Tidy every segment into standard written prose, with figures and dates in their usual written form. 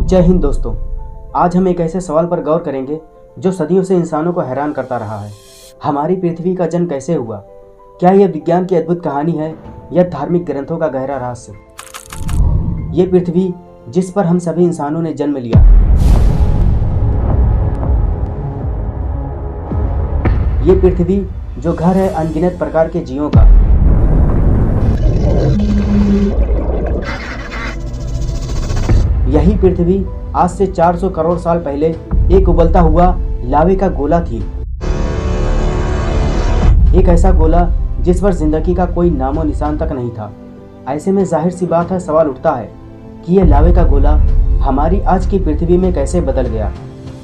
जय हिंद दोस्तों। आज हम एक ऐसे सवाल पर गौर करेंगे जो सदियों से इंसानों को हैरान करता रहा है। हमारी पृथ्वी का जन्म कैसे हुआ? क्या यह विज्ञान की अद्भुत कहानी है या धार्मिक ग्रंथों का गहरा रहस्य? ये पृथ्वी जिस पर हम सभी इंसानों ने जन्म लिया, ये पृथ्वी जो घर है अनगिनत प्रकार के जीवों का, यही पृथ्वी आज से 400 करोड़ साल पहले एक उबलता हुआ लावे का गोला थी। एक ऐसा गोला जिस पर जिंदगी का कोई नामो निशान तक नहीं था। ऐसे में जाहिर सी बात है, सवाल उठता है कि यह लावे का गोला हमारी आज की पृथ्वी में कैसे बदल गया।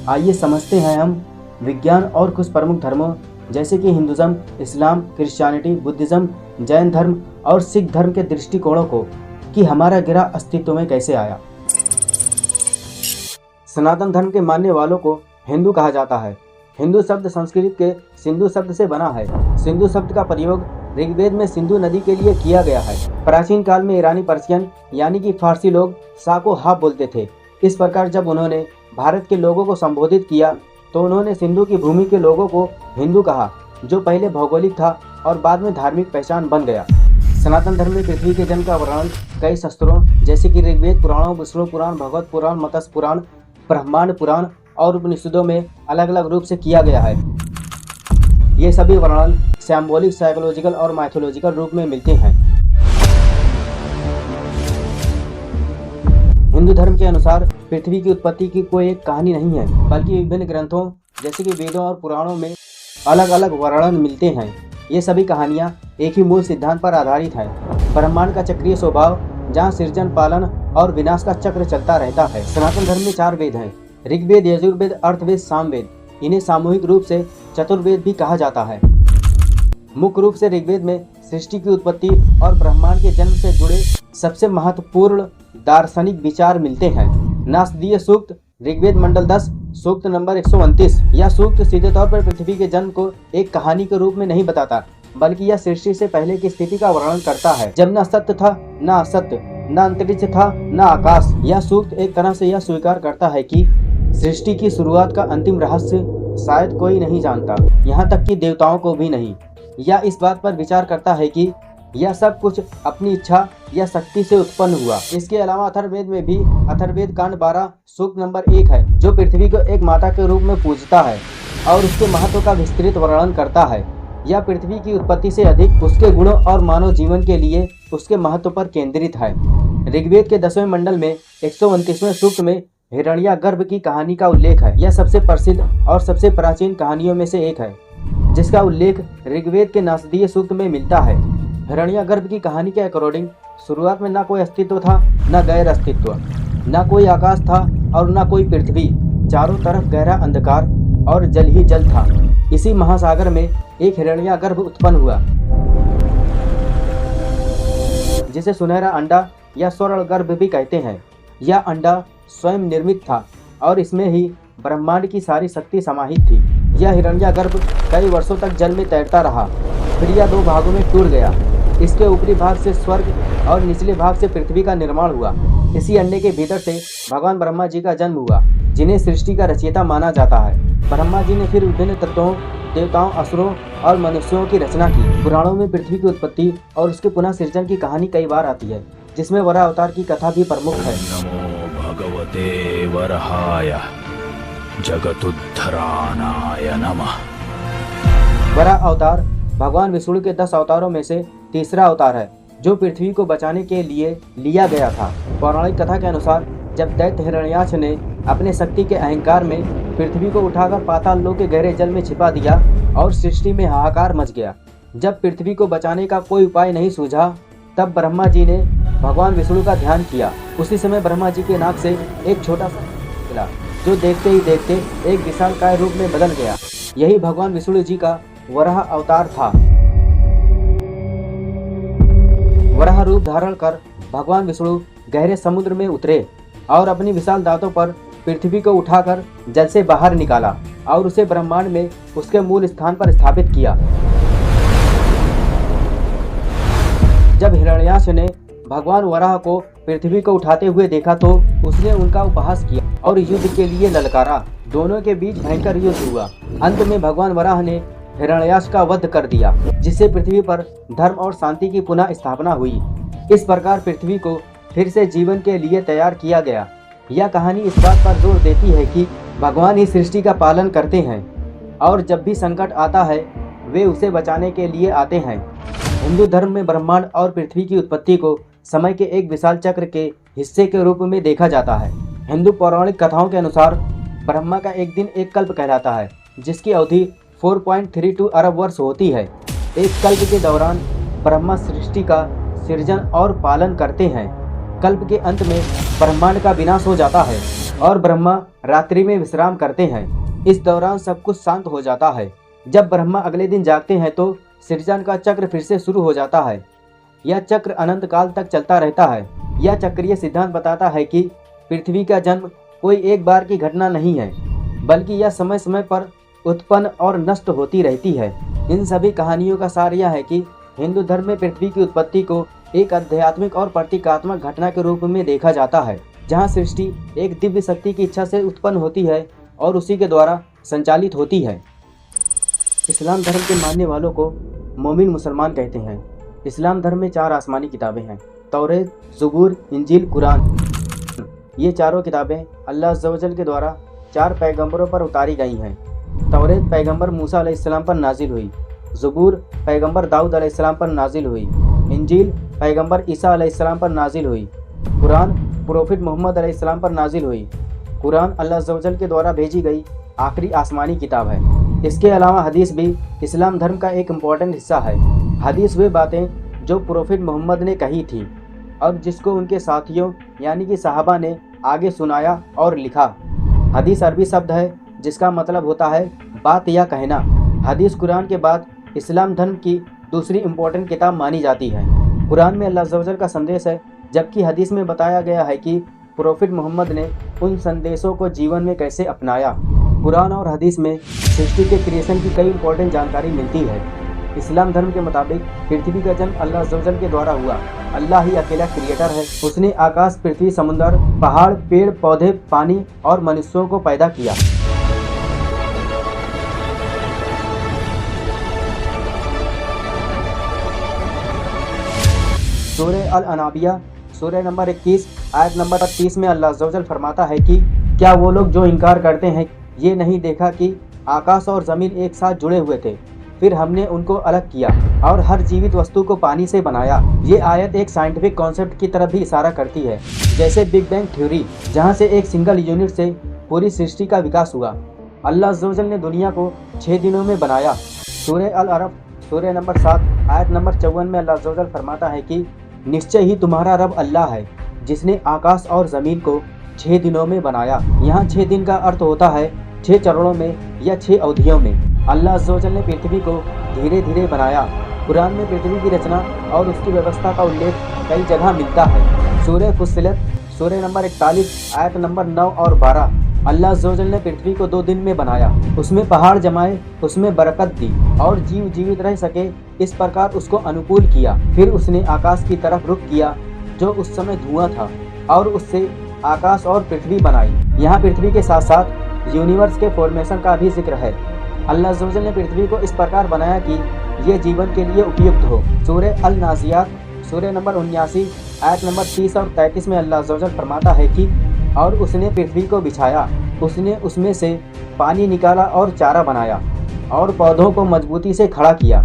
आइए समझते हैं हम विज्ञान और कुछ प्रमुख धर्मों जैसे कि हिंदुज़म, इस्लाम, क्रिश्चियनिटी, बुद्धिज़्म, जैन धर्म और सिख धर्म के दृष्टिकोणों को कि हमारा ग्रह अस्तित्व में कैसे आया। सनातन धर्म के मानने वालों को हिंदू कहा जाता है। हिंदू शब्द संस्कृत के सिंधु शब्द से बना है। सिंधु शब्द का प्रयोग ऋग्वेद में सिंधु नदी के लिए किया गया है। प्राचीन काल में ईरानी पर्शियन यानी कि फारसी लोग सा को हा बोलते थे। इस प्रकार जब उन्होंने भारत के लोगों को संबोधित किया तो उन्होंने सिंधु की भूमि के लोगों को हिंदू कहा, जो पहले भौगोलिक था और बाद में धार्मिक पहचान बन गया। सनातन धर्म में पृथ्वी के जन्म का वर्णन कई शास्त्रों जैसे कि ऋग्वेद पुराणों, विष्णु पुराण, भगवत पुराण, मत्स्य पुराण, ब्रह्मांड पुराण और उपनिषदों में अलग अलग रूप से किया गया है। ये सभी वर्णन सिंबॉलिक, साइकोलॉजिकल और माइथोलॉजिकल रूप में मिलते हैं। हिंदू धर्म के अनुसार पृथ्वी की उत्पत्ति की कोई एक कहानी नहीं है, बल्कि विभिन्न ग्रंथों जैसे कि वेदों और पुराणों में अलग अलग वर्णन मिलते हैं। ये सभी कहानियाँ एक ही मूल सिद्धांत पर आधारित है, ब्रह्मांड का चक्रीय स्वभाव, जहाँ सृजन, पालन और विनाश का चक्र चलता रहता है। सनातन धर्म में 4 वेद हैं: ऋग्वेद, यजुर्वेद, अर्थवेद, सामवेद। इन्हें सामूहिक रूप से चतुर्वेद भी कहा जाता है। मुख्य रूप से ऋग्वेद में सृष्टि की उत्पत्ति और ब्रह्मांड के जन्म से जुड़े सबसे महत्वपूर्ण दार्शनिक विचार मिलते हैं। नासदीय सूक्त, ऋग्वेद मंडल 10, सूक्त नंबर 129। यह सूक्त सीधे तौर पर पृथ्वी के जन्म को एक कहानी के रूप में नहीं बताता, बल्कि यह सृष्टि से पहले की स्थिति का वर्णन करता है, जब न सत्य था, न असत्य, न अंतरिक्ष था, न आकाश। यह सूक्त एक तरह से यह स्वीकार करता है कि सृष्टि की शुरुआत का अंतिम रहस्य शायद कोई नहीं जानता, यहाँ तक कि देवताओं को भी नहीं। यह इस बात पर विचार करता है कि यह सब कुछ अपनी इच्छा या शक्ति से उत्पन्न हुआ। इसके अलावा अथर्ववेद में भी अथर्ववेद कांड 12 सूक्त नंबर 1 है, जो पृथ्वी को एक माता के रूप में पूजता है और उसके महत्व का विस्तृत वर्णन करता है। यह पृथ्वी की उत्पत्ति से अधिक उसके गुणों और मानव जीवन के लिए उसके महत्व पर केंद्रित है। ऋग्वेद के 10वें मंडल में 129वें सूक्त में हिरण्यागर्भ की कहानी का उल्लेख है। यह सबसे प्रसिद्ध और सबसे प्राचीन कहानियों में से एक है, जिसका उल्लेख ऋग्वेद के नासदीय सूक्त में मिलता है। हिरण्यागर्भ की कहानी के अकॉर्डिंग शुरुआत में न कोई अस्तित्व था, न गैर अस्तित्व, न कोई आकाश था और न कोई पृथ्वी। चारों तरफ गहरा अंधकार और जल ही जल था। इसी महासागर में एक हिरण्यागर्भ उत्पन्न हुआ, जिसे सुनहरा अंडा या स्वर्णगर्भ भी कहते हैं। यह अंडा स्वयं निर्मित था और इसमें ही ब्रह्मांड की सारी शक्ति समाहित थी। यह हिरण्यागर्भ कई वर्षों तक जल में तैरता रहा, फिर यह 2 भागों में टूट गया। इसके ऊपरी भाग से स्वर्ग और निचले भाग से पृथ्वी का निर्माण हुआ। इसी अंडे के भीतर से भगवान ब्रह्मा जी का जन्म हुआ, जिन्हें सृष्टि का रचयिता माना जाता है। ब्रह्मा जी ने फिर विभिन्न तत्वों, देवताओं, असुरों और मनुष्यों की रचना की। पुराणों में पृथ्वी की उत्पत्ति और उसके पुनः सृजन की कहानी कई बार आती है, जिसमें वराह अवतार की कथा भी प्रमुख है। नमो भगवते वराहाय जगतुद्धराणाय नमः। वराह अवतार भगवान विष्णु के 10 अवतारों में से तीसरा अवतार है, जो पृथ्वी को बचाने के लिए लिया गया था। पौराणिक कथा के अनुसार जब दैत्य हिरण्याक्ष ने अपने शक्ति के अहंकार में पृथ्वी को उठाकर पाताल लोक के गहरे जल में छिपा दिया और सृष्टि में हाहाकार मच गया। जब पृथ्वी को बचाने का कोई उपाय नहीं सूझा, तब ब्रह्मा जी ने भगवान विष्णु का ध्यान किया। उसी समय ब्रह्मा जी के नाक से एक छोटा सा निकला, जो देखते ही देखते एक विशालकाय रूप में बदल गया। यही भगवान विष्णु जी का वराह अवतार था। वराह रूप धारण कर भगवान विष्णु गहरे समुद्र में उतरे और अपनी विशाल दांतों पर पृथ्वी को उठाकर जल से बाहर निकाला और उसे ब्रह्मांड में उसके मूल स्थान पर स्थापित किया। जब हिरण्याक्ष ने भगवान वराह को पृथ्वी को उठाते हुए देखा तो उसने उनका उपहास किया और युद्ध के लिए ललकारा। दोनों के बीच भयंकर युद्ध हुआ। अंत में भगवान वराह ने हिरण्याक्ष का वध कर दिया, जिससे पृथ्वी पर धर्म और शांति की पुनः स्थापना हुई। इस प्रकार पृथ्वी को फिर से जीवन के लिए तैयार किया गया। यह कहानी इस बात पर जोर देती है कि भगवान ही सृष्टि का पालन करते हैं और जब भी संकट आता है वे उसे बचाने के लिए आते हैं। हिंदू धर्म में ब्रह्मांड और पृथ्वी की उत्पत्ति को समय के एक विशाल चक्र के हिस्से के रूप में देखा जाता है। हिंदू पौराणिक कथाओं के अनुसार ब्रह्मा का एक दिन एक कल्प कहलाता है, जिसकी अवधि 4.32 अरब वर्ष होती है। एक कल्प के दौरान ब्रह्मा सृष्टि का सृजन और पालन करते हैं। कल्प के अंत में ब्रह्मांड का विनाश हो जाता है और ब्रह्मा रात्रि में विश्राम करते हैं। इस दौरान सब कुछ शांत हो जाता है। जब ब्रह्मा अगले दिन जागते हैं तो सृजन का चक्र फिर से शुरू हो जाता है। यह चक्र अनंत काल तक चलता रहता है। यह चक्रीय सिद्धांत बताता है कि पृथ्वी का जन्म कोई एक बार की घटना नहीं है, बल्कि यह समय समय पर उत्पन्न और नष्ट होती रहती है। इन सभी कहानियों का सार यह है कि हिंदू धर्म में पृथ्वी की उत्पत्ति को एक आध्यात्मिक और प्रतीकात्मक घटना के रूप में देखा जाता है, जहां सृष्टि एक दिव्य शक्ति की इच्छा से उत्पन्न होती है और उसी के द्वारा संचालित होती है। इस्लाम धर्म के मानने वालों को मोमिन मुसलमान कहते हैं। इस्लाम धर्म में 4 आसमानी किताबें हैं: तौरेत, ज़बूर, इंजील, कुरान। ये चारों किताबें अल्लाह अज़्ज़ व जल के द्वारा 4 पैगंबरों पर उतारी गई हैं। तौरेत पैगंबर मूसा अलैहिस्सलाम पर नाजिल हुई, ज़बूर पैगंबर दाऊद अलैहिस्सलाम पर नाजिल हुई, इंजील पैगंबर ईसा अलैहिस्सलाम पर नाजिल हुई, कुरान प्रोफेट मोहम्मद अलैहिस्सलाम पर नाजिल हुई। कुरान अल्लाह अज़्ज़ व जल के द्वारा भेजी गई आखिरी आसमानी किताब है। इसके अलावा हदीस भी इस्लाम धर्म का एक इम्पॉर्टेंट हिस्सा है। हदीस वे बातें जो प्रोफेट मोहम्मद ने कही थी और जिसको उनके साथियों यानी कि सहाबा ने आगे सुनाया और लिखा। हदीस अरबी शब्द है जिसका मतलब होता है बात या कहना। हदीस कुरान के बाद इस्लाम धर्म की दूसरी इम्पोर्टेंट किताब मानी जाती है। कुरान में अल्लाह अज़्ज़ व जल का संदेश है, जबकि हदीस में बताया गया है कि प्रोफेट मोहम्मद ने उन संदेशों को जीवन में कैसे अपनाया। कुरान और हदीस में सृष्टि के क्रिएशन की कई इम्पोर्टेंट जानकारी मिलती है। इस्लाम धर्म के मुताबिक पृथ्वी का जन्म अल्लाह अज़्ज़ व जल के द्वारा हुआ। अल्लाह ही अकेला क्रिएटर है। उसने आकाश, पृथ्वी, समुद्र, पहाड़, पेड़ पौधे, पानी और मनुष्यों को पैदा किया। सूरह अल-अनाबिया सूरह नंबर 21 आयत नंबर 30 में अल्लाह अज़्ज़ व जल फरमाता है कि क्या वो लोग जो इनकार करते हैं ये नहीं देखा कि आकाश और ज़मीन एक साथ जुड़े हुए थे, फिर हमने उनको अलग किया और हर जीवित वस्तु को पानी से बनाया। ये आयत एक साइंटिफिक कॉन्सेप्ट की तरफ भी इशारा करती है, जैसे बिग बैंग थ्योरी, जहाँ से एक सिंगल यूनिट से पूरी सृष्टि का विकास हुआ। अल्लाह अज़्ज़ व जल ने दुनिया को 6 दिनों में बनाया। सूरह अल-अरब सूरह नंबर 7 आयत नंबर 54 में अल्लाह अज़्ज़ व जल फरमाता है कि निश्चय ही तुम्हारा रब अल्लाह है जिसने आकाश और ज़मीन को 6 दिनों में बनाया। यहाँ 6 दिन का अर्थ होता है 6 चरणों में या 6 अवधियों में। अल्लाह अज़्ज़ व जल ने पृथ्वी को धीरे धीरे बनाया। कुरान में पृथ्वी की रचना और उसकी व्यवस्था का उल्लेख कई जगह मिलता है। सूरह फुस्सिलत सूरह नंबर 41 आयत नंबर 9 और 12। अल्लाह अज़्ज़ व जल ने पृथ्वी को 2 दिन में बनाया, उसमें पहाड़ जमाए, उसमें बरकत दी और जीव जीवित रह सके, इस प्रकार उसको अनुकूल किया। फिर उसने आकाश की तरफ रुख किया जो उस समय धुआं था और उससे आकाश और पृथ्वी बनाई। यहाँ पृथ्वी के साथ साथ यूनिवर्स के फॉर्मेशन का भी जिक्र है। अल्लाह अज़्ज़ व जल ने पृथ्वी को इस प्रकार बनाया कि ये जीवन के लिए उपयुक्त हो। सूरह अल-नाज़ियात सूरह नंबर 79 आयत नंबर 30 और 33 में अल्लाह अज़्ज़ व जल फरमाता है कि और उसने पृथ्वी को बिछाया, उसने उसमें से पानी निकाला और चारा बनाया और पौधों को मजबूती से खड़ा किया।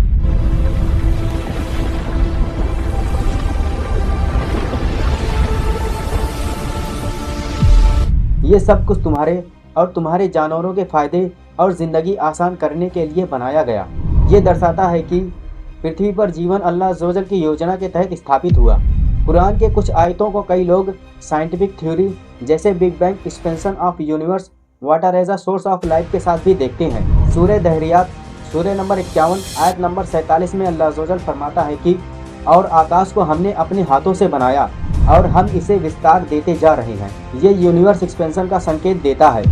ये सब कुछ तुम्हारे और तुम्हारे जानवरों के फायदे और ज़िंदगी आसान करने के लिए बनाया गया। ये दर्शाता है कि पृथ्वी पर जीवन अल्लाह अज़्ज़ व जल की योजना के तहत स्थापित हुआ। कुरान के कुछ आयतों को कई लोग साइंटिफिक थ्योरी जैसे big bang expansion of universe, water as a source of life के साथ भी देखते हैं। सूरह दहरियात सूरह नंबर 51 आयत नंबर 47 में अल्लाह अज़्ज़ व जल फरमाता है कि और आकाश को हमने अपने हाथों से बनाया और हम इसे विस्तार देते जा रहे हैं। ये यूनिवर्स एक्सपेंशन का संकेत देता है।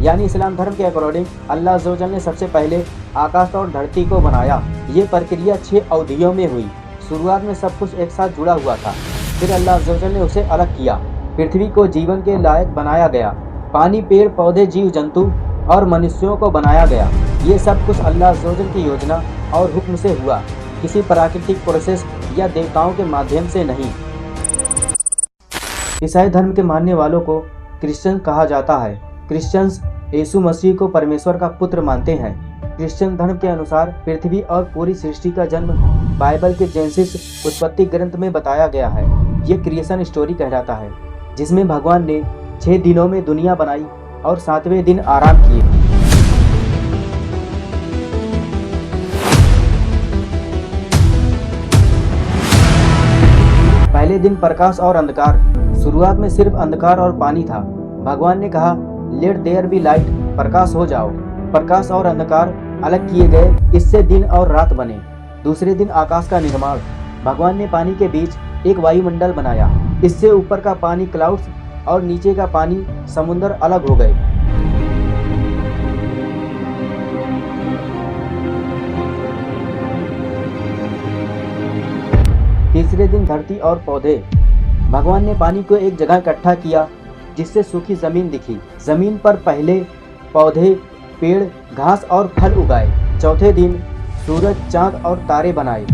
यानी इस्लाम धर्म के अकॉर्डिंग अल्लाह अज़्ज़ व जल ने सबसे पहले आकाश और धरती को बनाया। ये प्रक्रिया 6 अवधियों में हुई। शुरुआत में सब कुछ एक साथ जुड़ा हुआ था, फिर अल्लाह अज़्ज़ व जल ने उसे अलग किया। पृथ्वी को जीवन के लायक बनाया गया, पानी, पेड़ पौधे, जीव जंतु और मनुष्यों को बनाया गया। ये सब कुछ अल्लाह अज़्ज़ व जल की योजना और हुक्म से हुआ, किसी प्राकृतिक प्रोसेस या देवताओं के माध्यम से नहीं। ईसाई धर्म के मानने वालों को क्रिश्चियन कहा जाता है। क्रिश्चियंस यीशु मसीह को परमेश्वर का पुत्र मानते हैं। क्रिश्चियन धर्म के अनुसार पृथ्वी और पूरी सृष्टि का जन्म बाइबल के जेनेसिस उत्पत्ति ग्रंथ में बताया गया है। ये क्रिएशन स्टोरी कहलाता है, जिसमें भगवान ने 6 दिनों में दुनिया बनाई और 7वें दिन आराम किए। पहले दिन प्रकाश और अंधकार। शुरुआत में सिर्फ अंधकार और पानी था। भगवान ने कहा, लेट देयर बी लाइट, प्रकाश हो जाओ। प्रकाश और अंधकार अलग किए गए, इससे दिन और रात बने। दूसरे दिन आकाश का निर्माण। भगवान ने पानी के बीच एक वायुमंडल बनाया। इससे ऊपर का पानी क्लाउड्स और नीचे का पानी समुद्र अलग हो गए। तीसरे दिन धरती और पौधे। भगवान ने पानी को एक जगह इकट्ठा किया, जिससे सूखी जमीन दिखी। जमीन पर पहले पौधे, पेड़, घास और फल उगाए। चौथे दिन सूरज, चांद और तारे बनाए।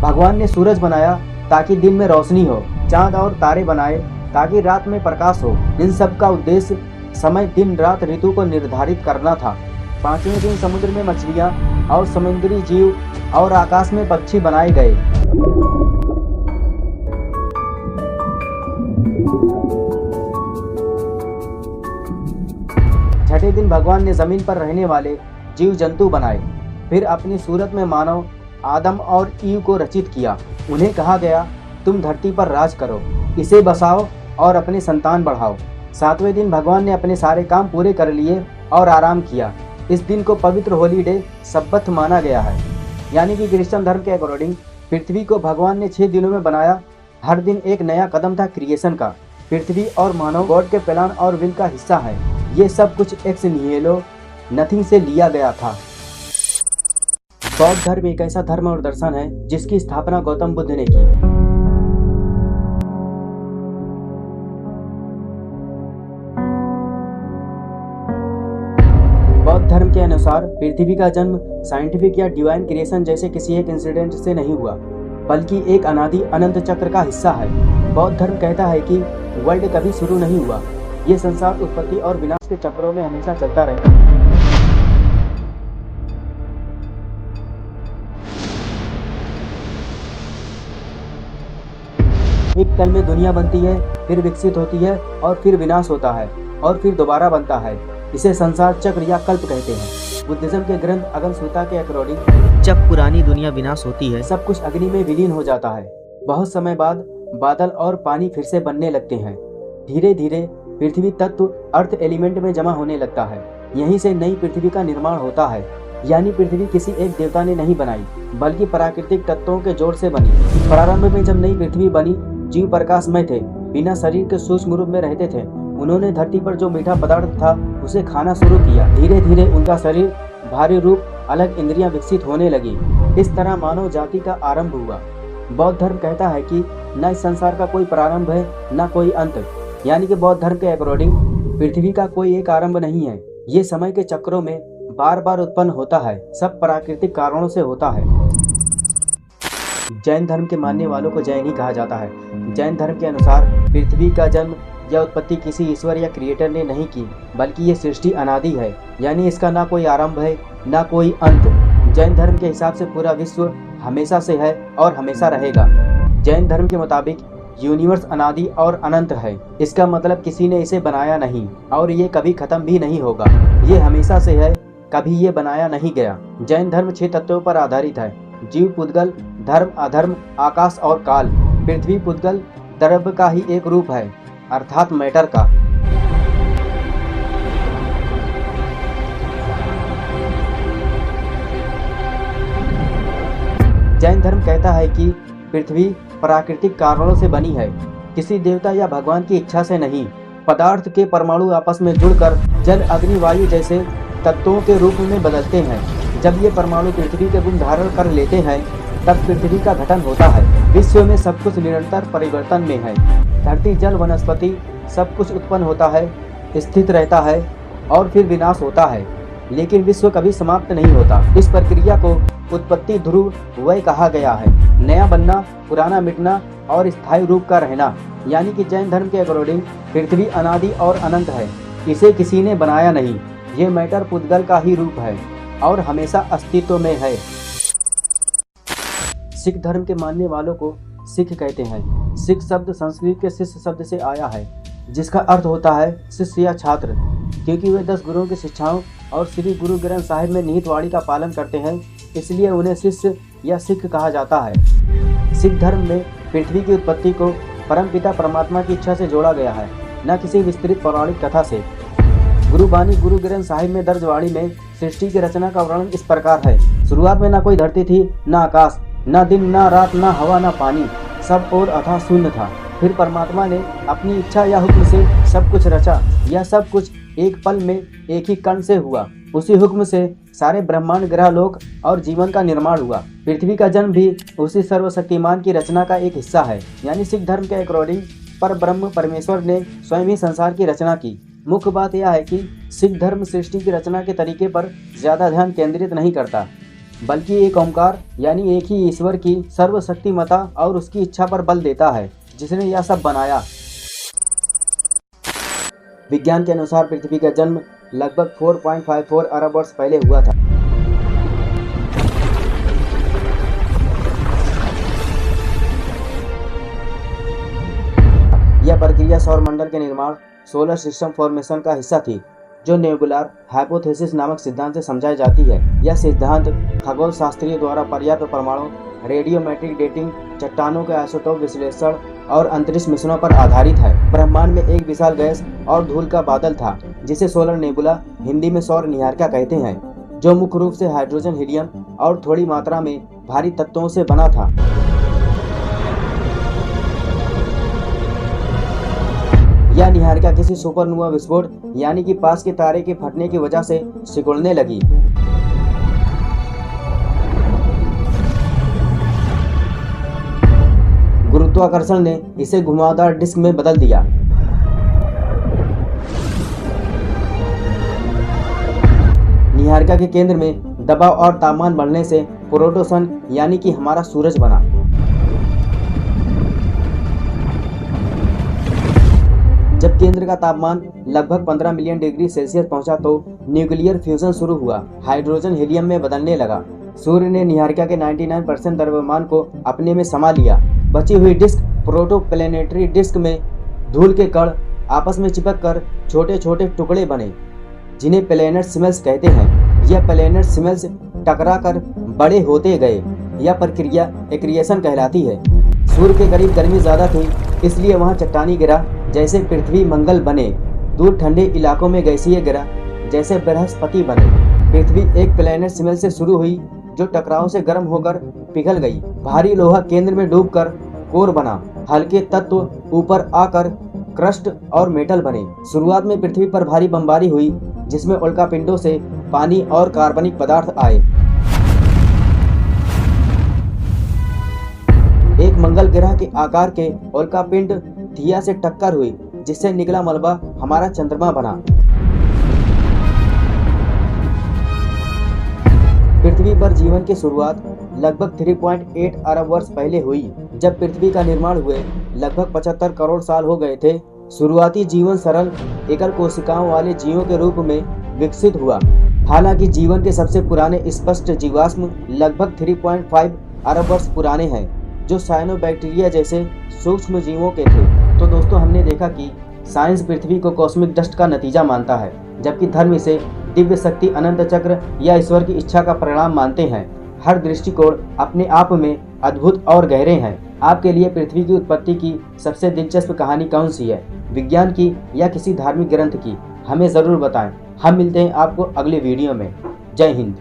भगवान ने सूरज बनाया ताकि दिन में रोशनी हो, चांद और तारे बनाए ताकि रात में प्रकाश हो। इन सब का उद्देश्य समय, दिन, रात, ऋतु को निर्धारित करना था। पांचवें दिन समुद्र में मछलियां और समुद्री जीव और आकाश में पक्षी बनाए गए। छठे दिन भगवान ने जमीन पर रहने वाले जीव जंतु बनाए। फिर अपनी सूरत में मानव आदम और ईव को रचित किया। उन्हें कहा गया, तुम धरती पर राज करो, इसे बसाओ और अपने संतान बढ़ाओ। सातवें दिन भगवान ने अपने सारे काम पूरे कर लिए और आराम किया। इस दिन को पवित्र हॉलीडे सब्बत माना गया है। यानी कि क्रिश्चियन धर्म के अकॉर्डिंग पृथ्वी को भगवान ने 6 दिनों में बनाया। हर दिन एक नया कदम था क्रिएशन का। पृथ्वी और मानव गॉड के प्लान और विल का हिस्सा है। ये सब कुछ एक्स निहिलो नथिंग से लिया गया था। बौद्ध धर्म एक ऐसा धर्म और दर्शन है जिसकी स्थापना गौतम बुद्ध ने की। बौद्ध धर्म के अनुसार पृथ्वी का जन्म साइंटिफिक या डिवाइन क्रिएशन जैसे किसी एक इंसिडेंट से नहीं हुआ, बल्कि एक अनादि अनंत चक्र का हिस्सा है। बौद्ध धर्म कहता है कि वर्ल्ड कभी शुरू नहीं हुआ, ये संसार उत्पत्ति और विनाश के चक्रों में हमेशा चलता रहता है। एक कल में दुनिया बनती है, फिर विकसित होती है और फिर विनाश होता है और फिर दोबारा बनता है। इसे संसार चक्र या कल्प कहते हैं। बुद्धिज्म के ग्रंथ अगम स्मृता के अकॉर्डिंग जब पुरानी दुनिया विनाश होती है, सब कुछ अग्नि में विलीन हो जाता है। बहुत समय बाद बादल और पानी फिर से बनने लगते हैं। धीरे धीरे पृथ्वी तत्व अर्थ एलिमेंट में जमा होने लगता है। यहीं से नई पृथ्वी का निर्माण होता है। यानी पृथ्वी किसी एक देवता ने नहीं बनाई, बल्कि प्राकृतिक तत्वों के जोड़ से बनी। प्रारंभ में जब नई पृथ्वी बनी, जीव प्रकाशमय थे, बिना शरीर के सूक्ष्म रूप में रहते थे। उन्होंने धरती पर जो मीठा पदार्थ था उसे खाना शुरू किया। धीरे धीरे उनका शरीर, भारी रूप, अलग इंद्रियां विकसित होने लगी। इस तरह मानव जाति का आरंभ हुआ। बौद्ध धर्म कहता है कि न इस संसार का कोई प्रारंभ है न कोई अंत। यानी कि बौद्ध धर्म के अकॉर्डिंग पृथ्वी का कोई एक आरंभ नहीं है। ये समय के चक्रों में बार बार उत्पन्न होता है, सब प्राकृतिक कारणों से होता है। जैन धर्म के मानने वालों को जैन ही कहा जाता है। जैन धर्म के अनुसार पृथ्वी का जन्म या उत्पत्ति किसी ईश्वर या क्रिएटर ने नहीं की, बल्कि ये सृष्टि अनादि है। यानी इसका ना कोई आरंभ है ना कोई अंत। जैन धर्म के हिसाब से पूरा विश्व हमेशा से है और हमेशा रहेगा। जैन धर्म के मुताबिक यूनिवर्स अनादि और अनंत है। इसका मतलब किसी ने इसे बनाया नहीं और ये कभी खत्म भी नहीं होगा। ये हमेशा से है, कभी ये बनाया नहीं गया। जैन धर्म 6 तत्वों पर आधारित है: जीव, पुद्गल, धर्म, अधर्म, आकाश और काल। पृथ्वी पुद्गल द्रव्य का ही एक रूप है, अर्थात मैटर का। जैन धर्म कहता है कि पृथ्वी प्राकृतिक कारणों से बनी है, किसी देवता या भगवान की इच्छा से नहीं। पदार्थ के परमाणु आपस में जुड़कर जल, अग्नि, वायु जैसे तत्वों के रूप में बदलते हैं। जब ये परमाणु पृथ्वी के गुण धारण कर लेते हैं तब पृथ्वी का गठन होता है। विश्व में सब कुछ निरंतर परिवर्तन में है। धरती, जल, वनस्पति सब कुछ उत्पन्न होता है, स्थित रहता है और फिर विनाश होता है, लेकिन विश्व कभी समाप्त नहीं होता। इस प्रक्रिया को उत्पत्ति ध्रुव वय कहा गया है। नया बनना, पुराना मिटना और स्थायी रूप का रहना। यानी कि जैन धर्म के अकॉर्डिंग पृथ्वी अनादि और अनंत है, इसे किसी ने बनाया नहीं। ये मैटर पुद्गल का ही रूप है और हमेशा अस्तित्व में है। सिख धर्म के मानने वालों को सिख कहते हैं। सिख शब्द संस्कृत के शिष्य शब्द से आया है, जिसका अर्थ होता है शिष्य या छात्र, क्योंकि वे 10 गुरुओं की शिक्षाओं और श्री गुरु ग्रंथ साहिब में निहित वाणी का पालन करते हैं, इसलिए उन्हें शिष्य या सिख कहा जाता है। सिख धर्म में पृथ्वी की उत्पत्ति को परमपिता परमात्मा की इच्छा से जोड़ा गया है, न किसी विस्तृत पौराणिक कथा से। गुरुबानी गुरु ग्रंथ साहिब में दर्ज वाणी में सृष्टि की रचना का वर्णन इस प्रकार है। शुरुआत में न कोई धरती थी, न आकाश, न दिन, न रात, न हवा, न पानी, सब और अथाह शून्य था। फिर परमात्मा ने अपनी इच्छा या हुक्म से सब कुछ रचा। यह सब कुछ एक पल में एक ही कण से हुआ। उसी हुक्म से सारे ब्रह्मांड, ग्रह, लोक और जीवन का निर्माण हुआ। पृथ्वी का जन्म भी उसी सर्वशक्तिमान की रचना का एक हिस्सा है। यानी सिख धर्म के अकॉर्डिंग पर ब्रह्म परमेश्वर ने स्वयं ही संसार की रचना की। मुख्य बात यह है कि सिख धर्म सृष्टि की रचना के तरीके पर ज्यादा ध्यान केंद्रित नहीं करता, बल्कि एक ओंकार यानी एक ही ईश्वर की सर्वशक्तिमता और उसकी इच्छा पर बल देता है, जिसने यह सब बनाया। विज्ञान के अनुसार पृथ्वी का जन्म लगभग 4.54 अरब वर्ष पहले हुआ था। यह प्रक्रिया सौरमंडल के निर्माण, सोलर सिस्टम फॉर्मेशन का हिस्सा थी, जो नेबुलर हाइपोथेसिस नामक सिद्धांत से समझाई जाती है। यह सिद्धांत खगोल शास्त्रियों द्वारा पर्याप्त परमाणु, रेडियोमेट्रिक डेटिंग, चट्टानों के आइसोटोप विश्लेषण और अंतरिक्ष मिशनों पर आधारित है। ब्रह्मांड में एक विशाल गैस और धूल का बादल था, जिसे सोलर नेबुला, हिंदी में सौर निहारिका कहते हैं, जो मुख्य रूप से हाइड्रोजन, हीलियम और थोड़ी मात्रा में भारी तत्वों से बना था। यह निहारिका किसी सुपरनोवा विस्फोट यानी कि पास के तारे के फटने की वजह से सिकुड़ने लगी। गुरुत्वाकर्षण ने इसे घुमावदार डिस्क में बदल दिया। निहारिका के केंद्र में दबाव और तापमान बढ़ने से प्रोटोसन यानी कि हमारा सूरज बना। जब केंद्र का तापमान लगभग 15 मिलियन डिग्री सेल्सियस पहुंचा तो न्यूक्लियर फ्यूजन शुरू हुआ, हाइड्रोजन हीलियम में बदलने लगा। सूर्य ने निहारिका के 99% द्रव्यमान को अपने में समा लिया। बची हुई डिस्क प्रोटोप्लैनेटरी डिस्क में धूल के कण आपस में चिपक कर छोटे छोटे टुकड़े बने, जिन्हें प्लैनेट सिमल्स कहते हैं। यह प्लैनेट सिमल्स टकरा कर बड़े होते गए। यह प्रक्रिया एक्रिएशन कहलाती है। सूर्य के करीब गर्मी ज्यादा थी, इसलिए वहां चट्टानी गिरा जैसे पृथ्वी मंगल बने। दूर ठंडे इलाकों में गैसीय गिरा जैसे बृहस्पति बने। पृथ्वी एक प्लैनेट सिमल से शुरू हुई, जो टकराव से गर्म होकर पिघल गई। भारी लोहा केंद्र में डूबकर कोर बना। हल्के तत्व ऊपर आकर क्रस्ट और मेटल बने। शुरुआत में पृथ्वी पर भारी बमबारी हुई, जिसमें उल्कापिंडों से पानी और कार्बनिक पदार्थ आए। एक मंगल ग्रह के आकार के उल्कापिंड थिया से टक्कर हुई, जिससे निकला मलबा हमारा चंद्रमा बना। पृथ्वी पर जीवन की शुरुआत लगभग 3.8 अरब वर्ष पहले हुई। जब पृथ्वी का निर्माण हुए लगभग 75 करोड़ साल हो गए थे। शुरुआती जीवन सरल एकल कोशिकाओं वाले जीवों के रूप में विकसित हुआ। हालांकि जीवन के सबसे पुराने स्पष्ट जीवाश्म लगभग 3.5 अरब वर्ष पुराने हैं, जो साइनोबैक्टीरिया जैसे सूक्ष्म जीवों के थे। तो दोस्तों, हमने देखा कि साइंस पृथ्वी को कॉस्मिक डस्ट का नतीजा मानता है, जबकि धर्म इसे दिव्य शक्ति, अनंत चक्र या ईश्वर की इच्छा का परिणाम मानते हैं। हर दृष्टिकोण अपने आप में अद्भुत और गहरे हैं। आपके लिए पृथ्वी की उत्पत्ति की सबसे दिलचस्प कहानी कौन सी है, विज्ञान की या किसी धार्मिक ग्रंथ की? हमें ज़रूर बताएं। हम मिलते हैं आपको अगले वीडियो में। जय हिंद।